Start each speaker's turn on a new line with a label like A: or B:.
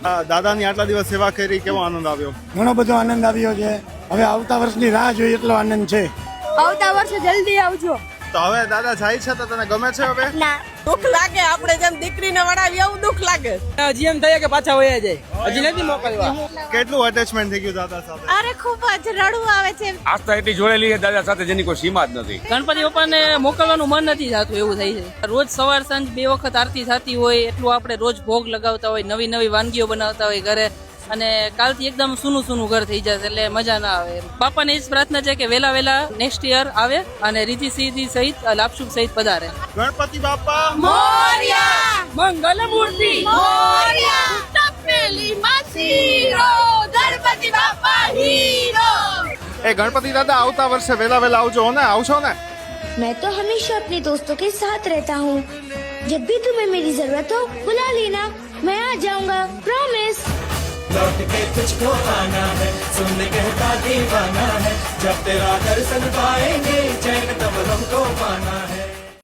A: દાદાની આટલા દિવસ સેવા કરી, કેવો આનંદ આવ્યો?
B: ઘણો બધો આનંદ આવ્યો છે. હવે આવતા વર્ષની રાહ જોઈએ એટલો આનંદ છે.
C: આવતા વર્ષે જલ્દી આવજો.
A: તો હવે દાદા જાય છે તો તને ગમે છે? હવે
C: ના,
D: દુઃખ લાગે, આપણે જેમ દીકરીને વડાવી એવું દુઃખ લાગે.
E: હજી એમ થાય કે પાછા વયા જાય, હજી નથી મોકલવા.
A: કેટલું અટેચમેન્ટ થઈ ગયું દાદા સાથે?
C: અરે ખૂબ જ રડવું આવે છે.
F: આસ્થા એટલી જોડેલી છે દાદા સાથે જેની કોઈ સીમા જ નથી.
E: ગણપતિ બાપાને મોકલવાનું મન નથી થતું એવું થાય છે. રોજ સવાર સાંજ 2 વખત આરતી થતી હોય, એટલું આપણે રોજ ભોગ લગાવતા હોય, નવી નવી વાનગીઓ બનાવતા હોય ઘરે, અને કાલથી એકદમ સૂનું સૂનું ઘર થઈ જશે એટલે મજા ના આવે. બાપાને એ જ પ્રાર્થના છે કે વેલા નેક્સ્ટ યર આવે અને રીતિ સીધી સહિત લાભશુભ સહિત પધારે.
A: ગણપતિ બાપા
C: મોરયા,
E: મંગલ મૂર્તિ
C: મોરયા, તપેલી માસીરો, ગણપતિ બાપા હીરો.
A: એ ગણપતિ દાદા આવતા વર્ષે વેલા આવજો ને, આવશો ને?
G: मैं तो हमेशा अपने दोस्तों के साथ रहता हूँ. जब भी तुम्हें मेरी जरूरत हो बुला लेना, मैं आ जाऊंगा, प्रॉमिस.
H: लौट के तुझको आना है, सुनने कहता दीवाना है, जब तेरा दर्शन पाएंगे चैन तब हमको पाना है.